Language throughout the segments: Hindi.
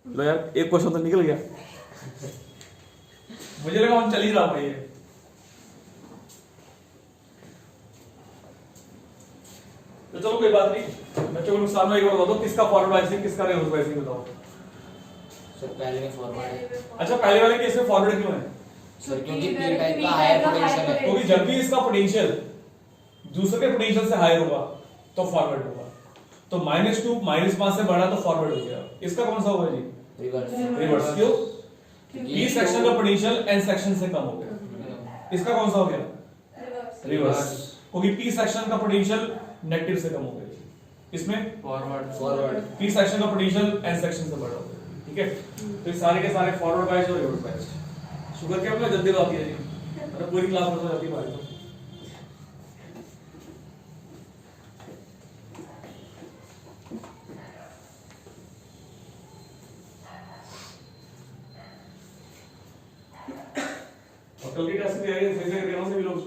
लो यार एक क्वेश्चन तो निकल गया। मुझे लगा हम चल ही रहा भाई। तो चलो कोई बात नहीं, बच्चों को नुकसान में एक बार बता दो, किसका फॉरवर्ड बाइसिंग किसका रिवर्स बाइसिंग बताओ। सर पहले में फॉरवर्ड है। अच्छा पहले वाले केस में फॉरवर्ड क्यों है? सर क्योंकि पी टाइप का हायर पोटेंशियल है। क्योंकि जब भी इसका पोटेंशियल दूसरे के पोटेंशियल से हायर होगा तो फॉरवर्ड होगा। तो -2 -5 से बड़ा तो फॉरवर्ड हो गया। इसका कौन सा होगा जी? रिवर्स। क्यों? पी सेक्शन का पोटेंशियल एन सेक्शन से कम हो गया। इसका कौन सा हो गया? रिवर्स। क्योंकि पी सेक्शन का पोटेंशियल नेगेटिव से कम हो गया। इसमें फॉरवर्ड। पी सेक्शन का पोटेंशियल एन सेक्शन से बड़ा हो गया। ठीक है, तो ये सारे के सारे फॉरवर्ड बाइस और रिवर्स बाइस। शुगर के अपना जल्दी आती है जी, मतलब पूरी क्लास में हो जाती है बाइस। कल की टेस्ट की तैयारी सही से करके से भी लोग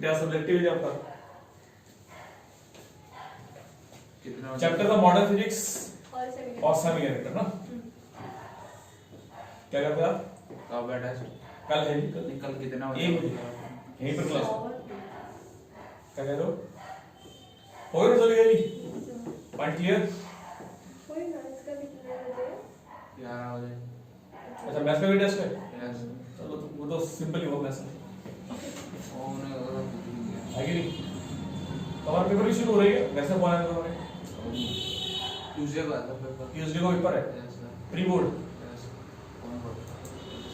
टेस्ट सब्जेक्टिव है आपका। कितना चैप्टर था मॉडर्न फिजिक्स और सेमीकंडक्टर ना। क्या करते हैं आप? कब बैठा है? कल है जी। कल कितना बजे? यहीं पर क्लास। क्या कह रहे हो? हो गया चल गया जी। Point clear? कोई ना, इसका कितना बजे? 11 बजे। अच्छा मैथ्स का भी टेस्ट है? यस। चलो तो वो तो सिंपल ही होगा मैथ्स में। उन्होंने अगर कुछ नहीं किया। है कि नहीं? तुम्हारा पेपर भी शुरू हो रही है वैसे बोला है तुम्हारे? ट्यूसडे को आता पेपर। ट्यूसडे को पेपर है? Yes sir. Pre board? Yes. कौन पढ़ता?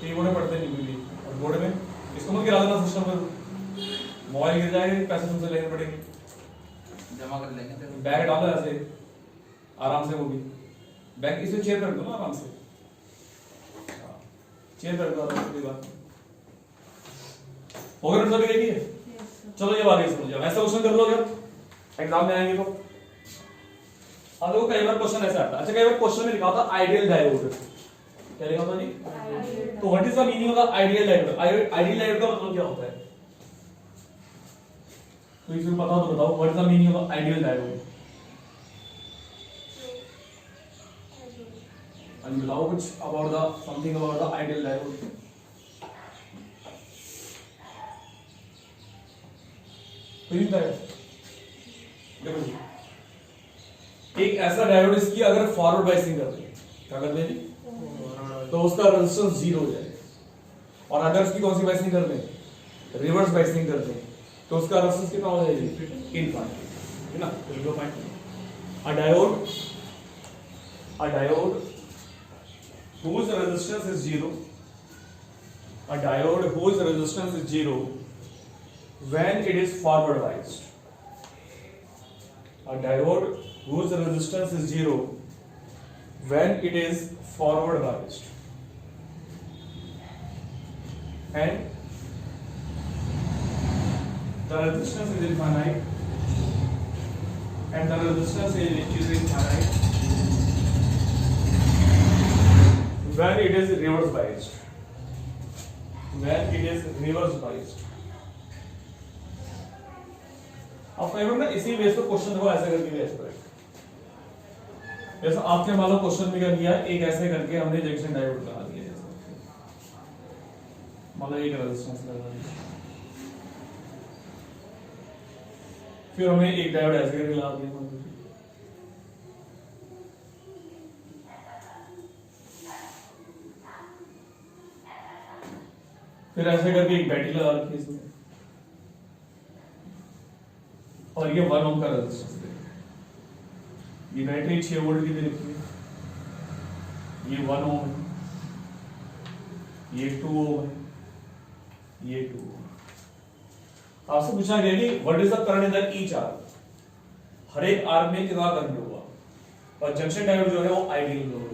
प्री बोर्ड में पढ़ते नहीं बिल्कुल भी। और बोर्ड में इसको मत गिरा देना सिस्टम पर। मोबाइल गिर जाएगा, पैसे तुमसे लेने पड़ेंगे। जमा कर लेंगे तेरे। बैग डालो ऐसे आराम से, वो भी बैग इसे चेयर पर रख दो ना आराम से। चेयर पर रख दो आराम से, कोई बात नहीं। हो गया सभी रेडी है? चलो ये बात समझ जाओ। ऐसा क्वेश्चन कर लोगे एग्जाम में आएंगे तो। अब देखो कई बार क्वेश्चन ऐसा आता है। अच्छा कई बार क्वेश्चन में लिखा होता आइडियल डायोड। क्या लिखा होता जी? तो what is the meaning of the ideal diode? Ideal diode का मतलब क्या होता है? तो इसको पता हो तो बताओ, what is the meaning of the ideal diode? and बताओ कुछ about the something about the ideal diode। कोई नहीं देखो जी, एक ऐसा डायोड इसकी अगर फॉरवर्ड बाइसिंग करते हैं क्या करते हैं जी? तो उसका रेजिस्टेंस 0 हो जाएगा। और अगर उसकी कौन सी बाइसिंग करते हैं? रिवर्स बाइसिंग करते हैं तो उसका रेजिस्टेंस कितना हो जाएगा? इनफाइनाइट, है ना? तो ये point. a diode whose resistance is 0, a diode whose resistance is 0 when it is forward biased, a diode whose resistance is 0 when it is forward biased, and the resistance is infinite, and the resistance is infinite when it is reverse biased, when it is reverse biased। अब कई बार ना इसी बेस पर क्वेश्चन को ऐसे करके भी ऐसे करें। जैसे आपके मान लो क्वेश्चन में क्या किया, एक ऐसे करके हमने जंक्शन डायोड लगा दिया, जैसे मान लो एक रेजिस्टेंस लगा दिया, फिर हमने एक डायोड ऐसे करके लगा दिया, फिर ऐसे करके एक बैटरी लगा रखी है इसमें, और ये 1 ओम का रेजिस्टेंस है। ये बैटरी 6 वोल्ट की दे रखी है, ये 1 ओम है, ये 2 ओम है, ये 2 ओम। आपसे पूछा गया कि what is the current in the each arm, हर एक आर्म में कितना करंट होगा, और जंक्शन डायोड जो है वो आइडियल होगा।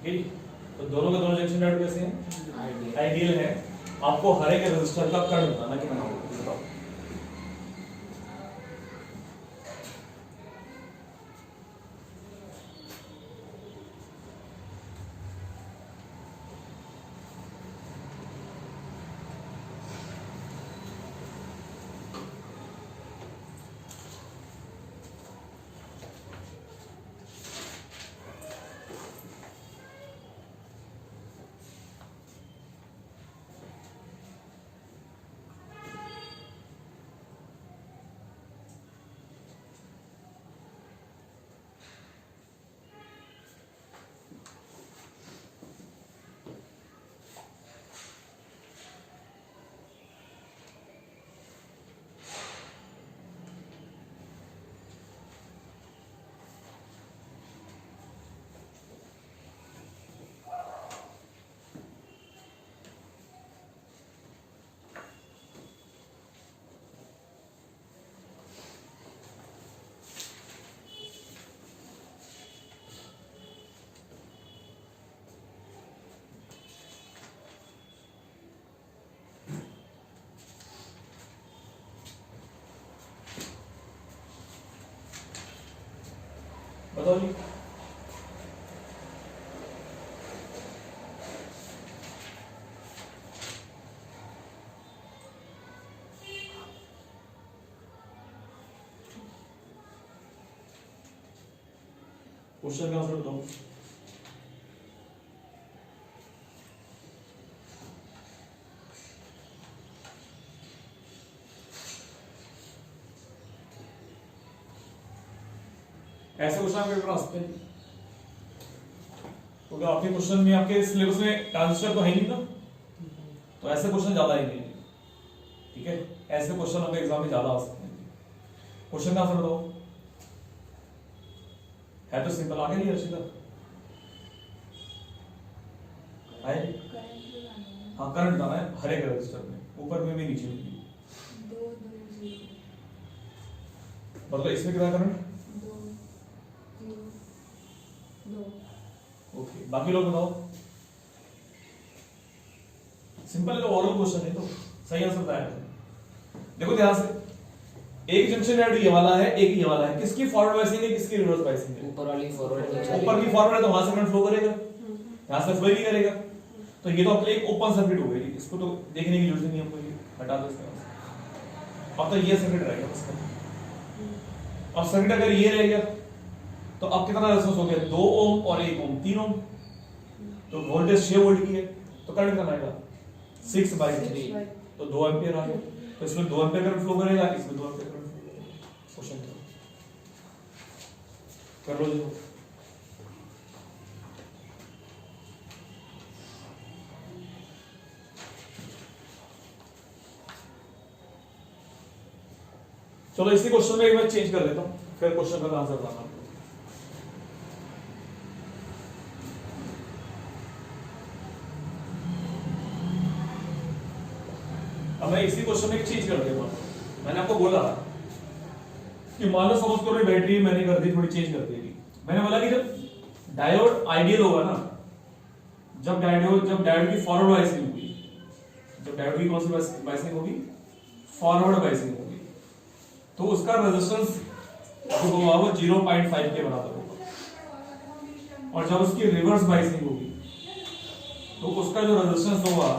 ठीक है, तो दोनों के दोनों जंक्शन डायोड कैसे हैं? आइडियल है। आपको हर एक रेजिस्टर का करंट बताना कितना होगा, बताओ। बताओ जी। क्वेश्चन का आंसर बताओ। ऐसे क्वेश्चन आपके पेपर आ सकते हैं क्योंकि आपके क्वेश्चन में आपके सिलेबस में ट्रांजिस्टर तो है नहीं ना, तो ऐसे क्वेश्चन ज्यादा ही नहीं है। ठीक है, ऐसे क्वेश्चन आपके एग्जाम में ज्यादा आ सकते हैं। क्वेश्चन का आंसर बताओ। है तो सिंपल, आगे नहीं अर्शिता है। हाँ करंट बताना है हर एक रजिस्टर में, ऊपर में भी नीचे में भी। मतलब इसमें कितना करंट? ओके, बाकी लोग बताओ। सिंपल है तो ओरल क्वेश्चन है, तो सही आंसर बताया। देखो ध्यान से, एक जंक्शन रेड ये वाला है, एक ये वाला है। किसकी फॉरवर्ड बायसिंग है, किसकी रिवर्स बायसिंग है? ऊपर वाली फॉरवर्ड, ऊपर की फॉरवर्ड है तो वहां से करंट फ्लो करेगा, यहां से फ्लो ही नहीं करेगा। तो ये तो अपने एक ओपन सर्किट हो गई, इसको तो देखने की जरूरत नहीं है हमको, ये हटा दो इसका। अब तो ये सर्किट रहेगा बस। अब सर्किट अगर ये रहेगा तो अब कितना रेजिस्टेंस हो गया? 2 ओम और 1 ओम, 3 ओम। तो वोल्टेज 6 वोल्ट की है, तो करंट कितना आएगा? 6/3, तो 2 एम्पीयर आ गया। तो इसमें 2 एम्पीयर करंट फ्लो करेगा, इसमें 2 एम्पीयर करंट फ्लो करेगा। क्वेश्चन कर लो जी। चलो इसी क्वेश्चन में एक बार चेंज कर देता हूं, फिर क्वेश्चन का आंसर बताना। अब मैं इसी क्वेश्चन में एक चीज कर देता हूं। मैंने आपको बोला कि मान लो सपोज करो बैटरी मैंने कर दी, थोड़ी चेंज कर देगी। मैंने बोला कि जब डायोड आइडियल होगा ना, जब डायोड की फॉरवर्ड बायसिंग होगी, जब डायोड की कौन सी बायसिंग होगी? फॉरवर्ड बायसिंग होगी, तो उसका रेजिस्टेंस जो होगा वो 0.5 के बराबर होगा। और जब उसकी रिवर्स बायसिंग होगी तो उसका जो रेजिस्टेंस होगा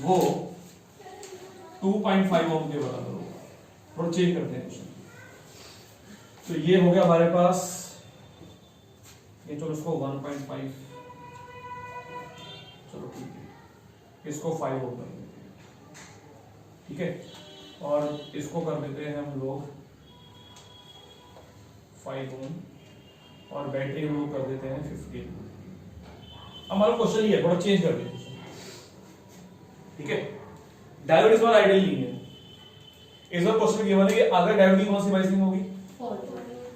वो 2.5 ओम के बराबर होगा। थोड़ा चेंज करते हैं क्वेश्चन। तो ये हो गया हमारे पास, ये चलो इसको 1.5, चलो ठीक है, इसको 5 ओम कर देते हैं। ठीक है, और इसको कर देते हैं हम लोग 5 ओम, और बैटरी हम लोग कर देते हैं 15। हमारा क्वेश्चन ये है, थोड़ा चेंज कर देते हैं। ठीक है, डायोड इस बार आइडियल नहीं है। इस बार क्वेश्चन ये है कि अगर डायोड की कौन सी बायसिंग होगी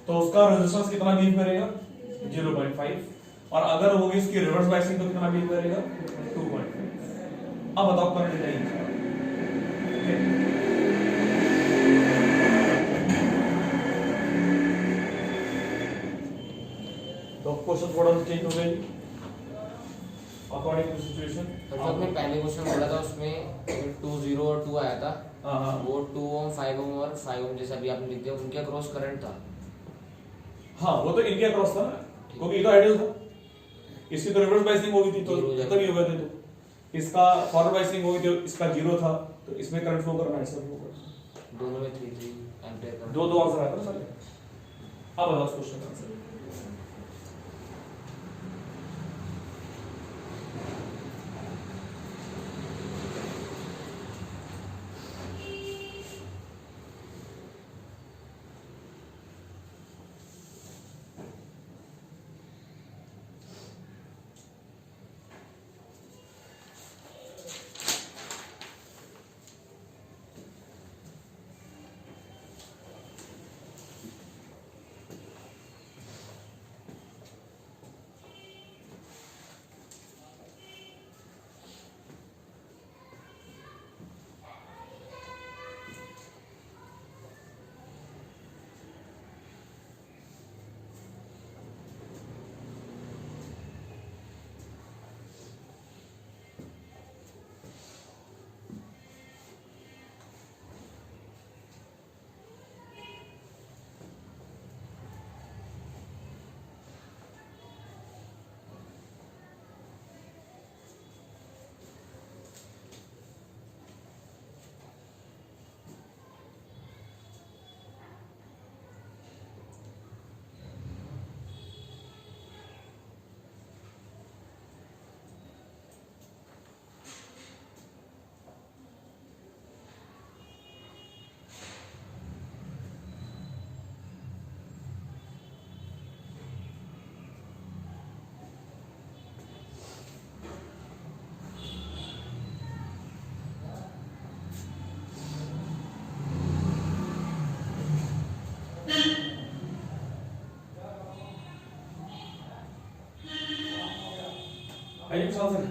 तो उसका रेजिस्टेंस कितना गिव करेगा? 0.5। और अगर होगी उसकी रिवर्स बायसिंग तो कितना गिव करेगा? 2.5। अब बताओ करंट नहीं। तो क्वेश्चन थोड़ा चेंज हो गया अकॉर्डिंग टू सिचुएशन। तो आपने पहले क्वेश्चन बोला था उसमें 2 0 और 2 आया था। हाँ वो 2 ओम 5 ओम और 5 ओम जैसा भी आपने लिख दिया, उनके अक्रॉस करंट था। हाँ, वो तो इनके अक्रॉस था ना, क्योंकि ये तो आइडियल था। इसकी तो रिवर्स बायसिंग होगी थी, तो खत्म ही हो गया था। तो इसका फॉरवर्ड बायसिंग होगी थी, इसका 0 था, तो इसमें करंट फ्लो करना है, ऐसा फ्लो करना। दोनों में 3 एम्पीयर का दो आंसर आता है सारे। अब बताओ क्वेश्चन का आंसर। आइए विशाल सर।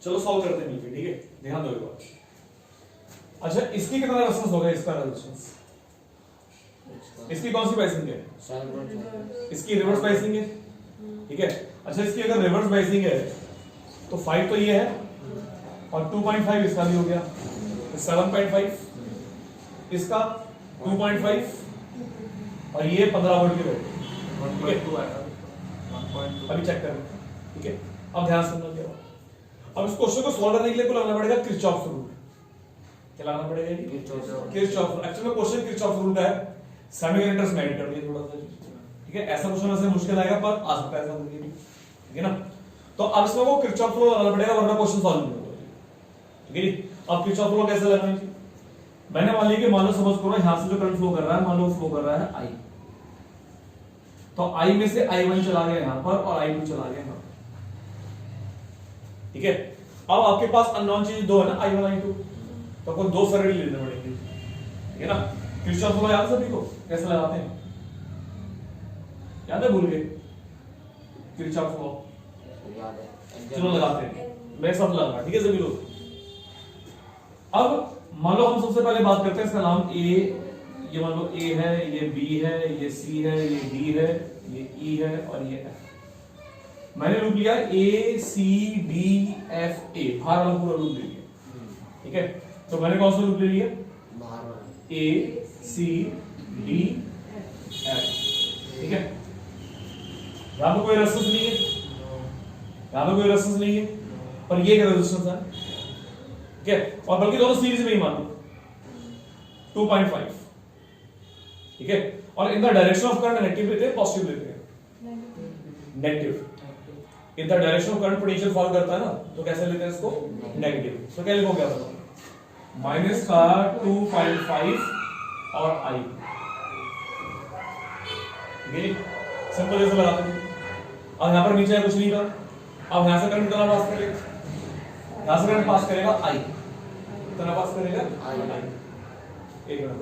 चलो सॉल्व करते हैं मिलकर, ठीक है, ध्यान दो एक बार। अच्छा, इसकी कितना रेजिस्टेंस होगा, इसका रेजिस्टेंस, इसकी कौन सी बाइसिंग है, 7.5 इसकी रिवर्स बाइसिंग है, ठीक है। अच्छा, इसकी अगर रिवर्स बाइसिंग है तो 5 तो ये है और 2.5 इसका भी हो गया, तो 7.5 इसका 2.5 और ये 15 वोल्ट की बैटरी, 1.2 आएगा 1.2 अभी चेक करें, ठीक है। अब ध्यान से समझो क्या हुआ। अब इस क्वेश्चन को सॉल्व करने के लिए लगाना पड़ेगा किरचॉफ रूल। क्या लगाना पड़ेगा जी? Kirchhoff rule. एक्चुअली में क्वेश्चन किरचॉफ रूल का है, सेमीकंडक्टर्स में ऐड कर दिए थोड़ा सा, ठीक है। ऐसा क्वेश्चन वैसे मुश्किल आएगा पर आ सकता है ऐसा करके भी, ठीक है ना। तो अब इसमें वो किरचॉफ रूल लगाना पड़ेगा वरना क्वेश्चन सॉल्व नहीं होगा, ठीक है जी। अब किरचॉफ रूल कैसे लगाना है? मैंने मान लिया कि मान लो सपोज करो यहां से जो करंट फ्लो कर रहा है, मान लो फ्लो कर रहा है I, तो I में से I1 चला गया यहां पर और I2 चला गया यहां, ठीक है। अब आपके पास अननोन चीज दो है ना, I1 I2, तो आपको दो सरल लेने पड़ेंगे, ठीक है ना। किरचॉफ लॉ याद सभी को, कैसे लगाते हैं, याद है? भूल गए किरचॉफ लॉ? याद है, चलो लगाते हैं, मैं सब लगाऊंगा, ठीक है सभी लोग। अब मान लो हम सबसे पहले बात करते हैं, इसका नाम A, ये मान लो A है, ये B है, ये C है, ये D है, ये E है और ये F। मैंने लूप लिया A C D F A, बाहर वाला पूरा लूप ले लिया, ठीक है। तो मैंने कौन सा लूप ले लिया? बाहर वाला A C D F, ठीक है। यहां पे कोई रेजिस्टेंस नहीं है, यहां पे कोई रेजिस्टेंस नहीं है, पर ये क्या रेजिस्टेंस है, ठीक है। और बल्कि दोनों सीरीज में ही मान लो 2.5, ठीक है। और इन the direction of current negative लेते हैं, पॉजिटिव लेते हैं, negative. In the direction of current potential fall करता है ना, तो कैसे लेते हैं इसको? नेगेटिव। तो क्या लिखोगे आप? माइनस का 2.5 और I, ठीक है। सिंपल जैसे लगाते हैं। अब यहां पर नीचे कुछ नहीं था, अब यहां से करंट कितना पास करेगा, यहां से करंट पास करेगा I, कितना पास करेगा I, एक मिनट।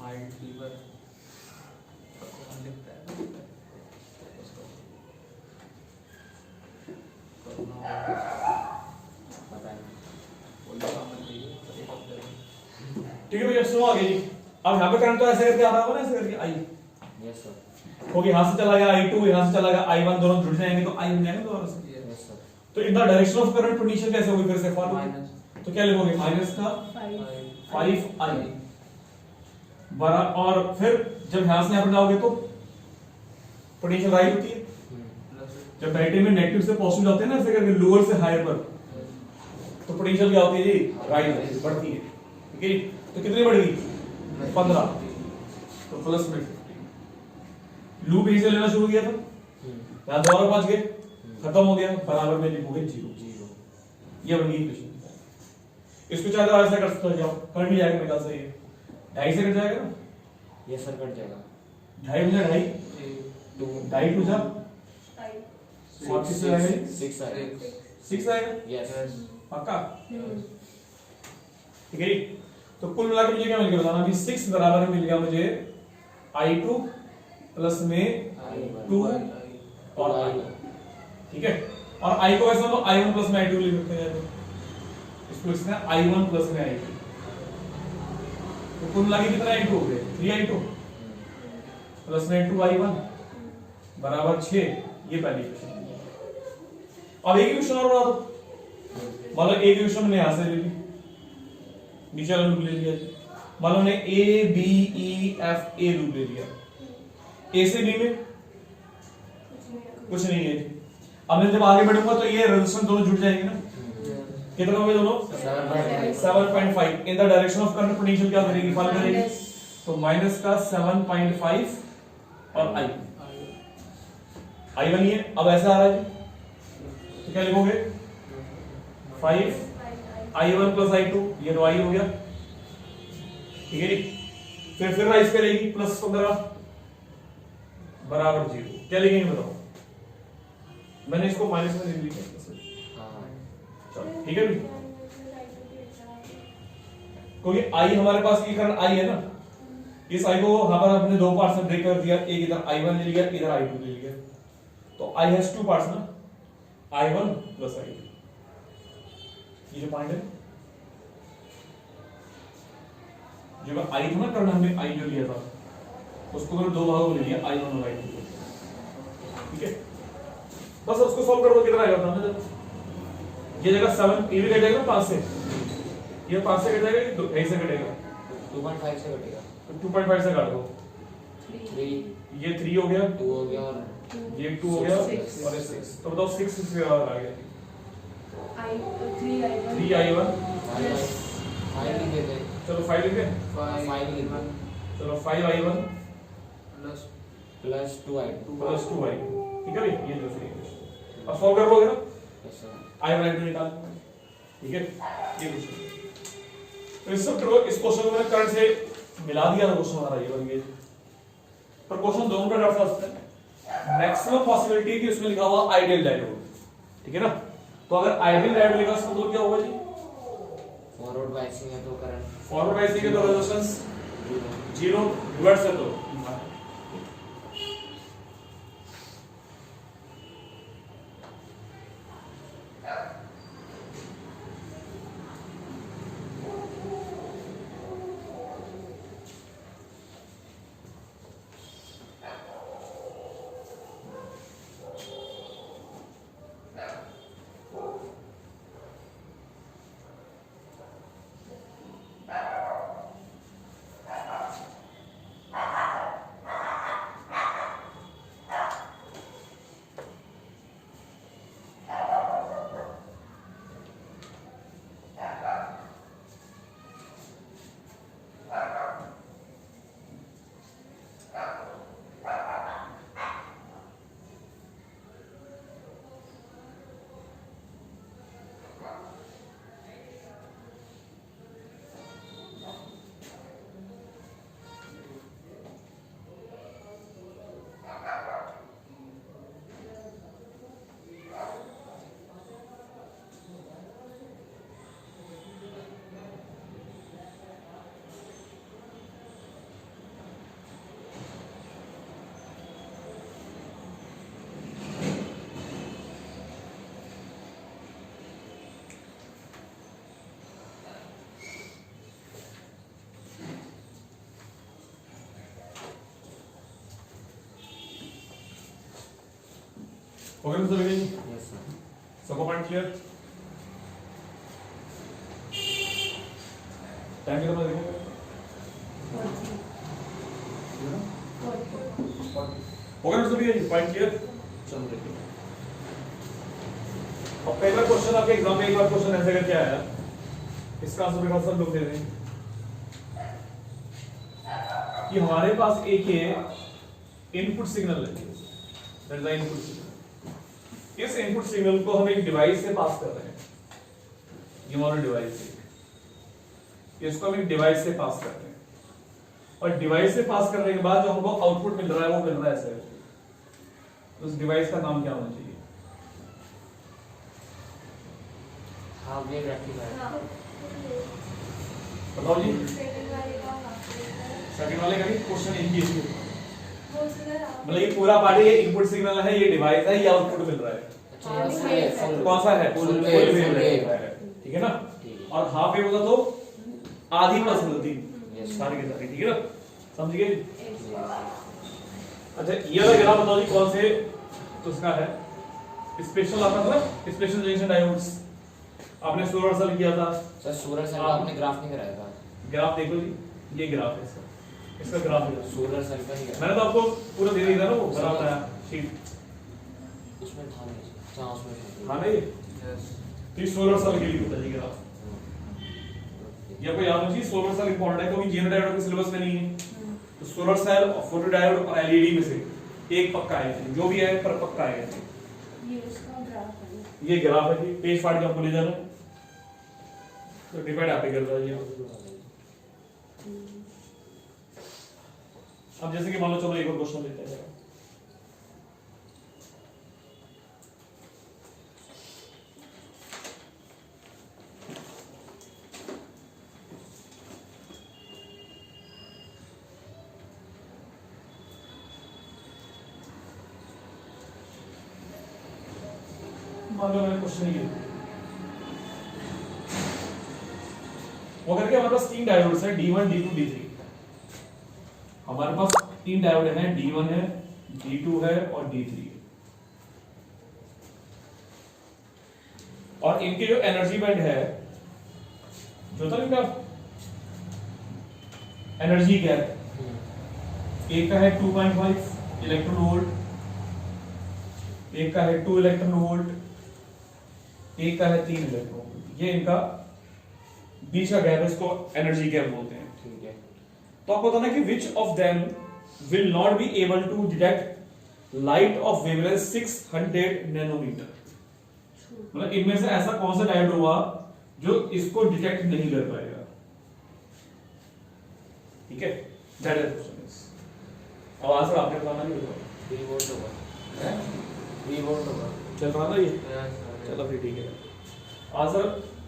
माइंड फीवर कौन लिखता है उसको करना पता नहीं। कोई काम नहीं है, ठीक है भैया, सुनो आगे जी। अब यहाँ पे करंट तो ऐसे करके आ रहा होगा ना, ऐसे करके I, यस सर, क्योंकि यहां से चला गया I2, यहां से चला गया I1, दोनों जुड़ जाएंगे तो I बन जाएंगे दोनों से। Yes sir. तो in the direction of current potential कैसे होगी, फिर से फॉलो, माइनस तो क्या लिखोगे? माइनस का 5I बरा, और फिर जब यहां से यहां पर जाओगे तो पोटेंशियल राइज होती है। जब बैटरी में नेगेटिव से पॉजिटिव जाते हैं ना, ऐसे करके लोअर से हायर पर, तो पोटेंशियल क्या होती है जी? राइज, बढ़ती है, ठीक है जी। तो कितनी बढ़ेगी? 15, तो प्लस में 50। लूप यहीं से लेना शुरू किया था, यहां दोबारा पहुंच गए, खत्म हो गया, बराबर में लिखोगे 0, ये बन गई इक्वेशन। इसको चाहे तो ऐसे कर सकते हो, कर भी जाएगा मेरे ख्याल से, ये 2.5 से कट जाएगा ना, यस सर, कट जाएगा। 2.5 बजा 2.5, 2.5 बजा 40 से आएगा, 6 आएगा। 6 आएगा, यस पक्का, ठीक है जी। तो कुल मिलाकर मुझे क्या मिल गया बताना, अभी 6 बराबर में मिल गया मुझे I2 प्लस में 2 और I, ठीक है। और I को ऐसा तो I1 प्लस में I2 लिख सकते हैं, इसको इसमें I1 प्लस में I2, तो कुल मिला के कितना I2 हो गए? 3I2 प्लस में 2I1 बराबर 6, ये पहली इक्वेशन। अब एक इक्वेशन और बना दो, मतलब एक इक्वेशन में यहां से ले ली, नीचे वाला लूप ले लिया, मान लो ने A B E F A loop ले लिया, A से B में कुछ नहीं है। अब मैं जब आगे बढ़ूंगा तो ये रेजिस्टेंस दोनों जुड़ जाएंगे ना, कितना होगा दोनों? 7.5। इन the direction of current potential क्या करेगी? फॉलो करेगी, तो माइनस का 7.5 और i i1 ही है। अब ऐसा आ रहा है तो क्या लिखोगे 5 i1 प्लस i2, ये तो i हो गया, ठीक है जी। फिर राइज करेगी प्लस 15 बराबर 0, क्या लिखेंगे बताओ? मैंने इसको माइनस में लिख लिया, चलो ठीक है भी, क्योंकि i हमारे पास की करंट i है ना, इस i को यहां पर हमने दो पार्ट्स में ब्रेक कर दिया, एक इधर i1 ले लिया, इधर i2 ले लिया, तो i हैज टू पार्ट्स ना, i1 प्लस i2, ये जो पॉइंट है, जो i था ना करंट हमने i जो लिया था उसको मैंने दो भागों में ले लिया, i1 और i2, ठीक है। बस उसको सॉल्व कर दो, कितना आएगा बताना, ये जगह 7 ये भी कट जाएगा 5 से, ये 5 से कट जाएगा, ये 2 से कटेगा, 2.5 से कटेगा, तो 2.5 से काट दो, 3 ये 3 हो गया, 2 हो गया और ये 2 हो गया और ये 6, तो बताओ 6 से आ गया 3i1, 5 लिख देते, चलो 5 लिख दें, 5 लिख दो, चलो 5i1 plus 2i2, plus 2i2, ठीक है भाई, ये जो सही। अब सॉल्व कर लोगे ना, i1 i2 निकाल, ठीक है, ये क्वेश्चन। तो इस सब करो, इस क्वेश्चन को मैंने करंट से मिला दिया था, क्वेश्चन हमारा ये बन गया, पर क्वेश्चन दोनों का ड्राफ्ट आता है, मैक्सिमम पॉसिबिलिटी कि उसमें लिखा हुआ आइडियल डायोड, ठीक है ना। तो अगर आइडियल डायोड लिखा उसका मतलब क्या होगा जी, फॉरवर्ड बायसिंग है तो करंट, फॉरवर्ड बायसिंग है तो रेजिस्टेंस 0, रिवर्स है तो हो गया सर, यस सर, सबको पॉइंट क्लियर, टाइम कितना देखेंगे, हो गया सर, ये पॉइंट क्लियर। चलो देखिए, अब पहला क्वेश्चन आपके एग्जाम में एक बार क्वेश्चन ऐसे करके आया, इसका आंसर मेरे सब लोग दे दें कि हमारे पास एक ये इनपुट सिग्नल है, that is the input signal. इस इनपुट सिग्नल को हम एक डिवाइस से पास कर रहे हैं, ये हमारा डिवाइस है, इसको हम एक डिवाइस से पास कर रहे हैं, और डिवाइस से पास करने के बाद जो हमको आउटपुट मिल रहा है वो मिल रहा है ऐसे, तो उस डिवाइस का नाम क्या होना चाहिए? हाँ वेव रेक्टिफायर, बताओ जी, सेकंड वाले का भी क्वेश्चन एक ही है, मतलब ये पूरा पार्ट ये इनपुट सिग्नल है, ये डिवाइस है, ये आउटपुट मिल रहा है, अच्छा ये फुल है, फुल कौन सा है? फुल वेव वेव, है, ठीक है ना, और हाफ वेव होगा तो आधी प्लस होती यस सारी की सारी, ठीक है ना, समझ गए? अच्छा ये वाला ग्राफ बताओ जी कौन से उसका है, स्पेशल आता था ना, स्पेशल जंक्शन डायोड्स, आपने सोलर सेल किया था, सर सोलर सेल का आपने ग्राफ नहीं कराया था, ग्राफ देखो जी, ये ग्राफ है इसका, इसका ग्राफ है, सोलर सेल का ही है, मैंने तो आपको पूरा दे दिया था ना, वो बना था शीट, उसमें था नहीं, हाँ उसमें था, हाँ नहीं, यस तो सोलर सेल के लिए होता है ग्राफ, ये आपको याद होगी, सोलर सेल इंपॉर्टेंट है क्योंकि जीएन डायोड के सिलेबस में नहीं है, तो सोलर सेल और फोटोडायोड और एलईडी में से एक पक्का है, जो भी है पर पक्का है। ये उसका ग्राफ है। ये ग्राफ है जी, पेज फाड़ के आपको ले जाना है, तो डिपेंड आप ही करता है ये। अब जैसे कि मान लो, चलो एक और क्वेश्चन लेते हैं। मान लो मैंने क्वेश्चन ही किया, वो करके हमारे पास 3 डायोड्स है, D1 D2 D3। हमारे पास 3 डायोड है, D1 है, D2 है और D3 है। और इनके जो एनर्जी बैंड है, जो था इनका एनर्जी गैप, एक का है 2.5 इलेक्ट्रॉन वोल्ट, एक का है 2 इलेक्ट्रॉन वोल्ट, एक का है 3 इलेक्ट्रॉन वोल्ट। ये इनका बीच का गैप है, इसको एनर्जी गैप बोलते हैं। ठीक है। तो आपको बताना कि which of them will not be able to detect light of wavelength 600 nanometre. मतलब इनमें से ऐसा कौन सा डायोड हुआ जो इसको डिटेक्ट नहीं कर पाएगा। ठीक है, दैट इज क्वेश्चन इज। अब आंसर आपने बताना नहीं होगा। 3 वोल्ट होगा, 3 वोल्ट होगा। चल रहा ना ये, चलो फिर ठीक है। आंसर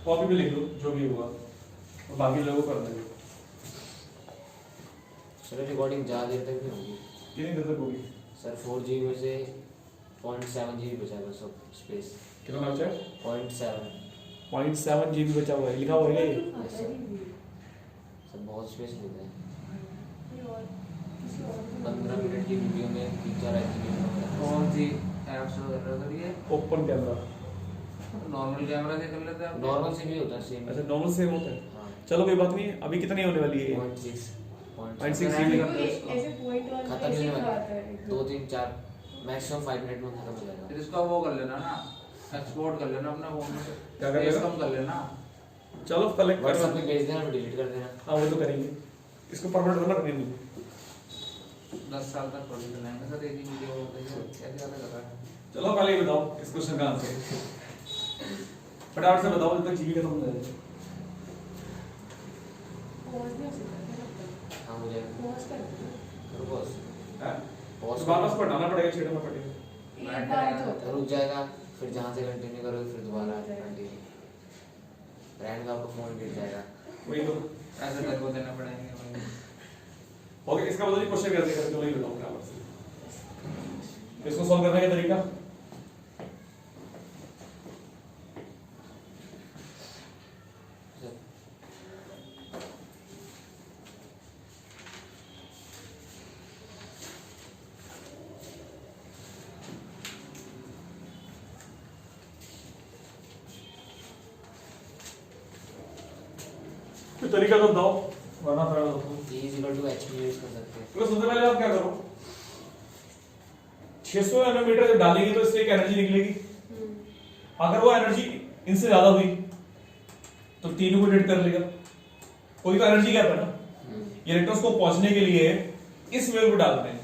कॉपी पे लिख लो जो भी होगा, और बाकी लोगों को करना है। सर रिकॉर्डिंग ज़्यादा देर तक नहीं होगी। कितनी देर तक होगी? सर 4GB में से 0.7 GB बचा है बस, अब स्पेस कितना बचा है? 0.7। 0.7 GB बचा हुआ है, लिखा हुआ है ये। सर बहुत स्पेस लेता है। ये और किसी और को 15 मिनट की वीडियो में 3-4 GB कौन सी ऐप से कर रहे हो सर ये? Open camera. नॉर्मल कैमरा से कर लेते हैं आप? नॉर्मल से भी होता है सेम। अच्छा, नॉर्मल से होता है। हाँ। चलो कोई बात नहीं है। अभी कितनी होने वाली है? 0.6 0.6 GB। ये ऐसे पॉइंट और खत्म ऐसे नहीं होने आता है वाला। 2-3-4 मैक्सिमम 5 मिनट में खत्म हो जाएगा। फिर इसका वो कर लेना ना, एक्सपोर्ट कर लेना अपना फोन में से। क्या कर स्पेस लेना? कम कर लेना। चलो कलेक्ट व्हाट्सएप पे भेज देना, फिर डिलीट कर देना। हाँ वो तो करेंगे, इसको परमानेंट करना करेंगे। 10 साल तक पढ़ लेंगे सर, एक ही वीडियो कैसे ज़्यादा कर रहा है। चलो पहले ये बताओ इस क्वेश्चन का आंसर फटाफट से बताओ, जब तक जीबी खत्म हो जाए। पॉज नहीं हो सकता। हाँ हो जाएगा। पॉज कर दो। रुको हाँ? पॉज तो वापस पढ़ाना पड़ेगा, छेड़ना पड़ेगा। एक बार तो होता है। रुक जाएगा, फिर जहाँ से कंटिन्यू करोगे फिर दोबारा कंटिन्यू। रैंड का आपका फोन गिर जाएगा। वही तो। ऐसे तेरे को देना पड़ेंगे भाई। ओके, इसका बताओ क्वेश्चन कैसे करते हो, ये बताओ फटाफट से। इसको सॉल्व करने का तरीका तरीका तो बताओ, वरना फिर E = HP यूज कर सकते हैं। तो सबसे पहले आप क्या करो, 600 नैनोमीटर जब डालेंगे तो इससे एक एनर्जी निकलेगी। अगर वो एनर्जी इनसे ज्यादा हुई तो तीनों को डिटेक्ट कर लेगा। कोई तो एनर्जी गैप है ना, इलेक्ट्रॉन्स को पहुंचने के लिए इस वेव को डालते हैं।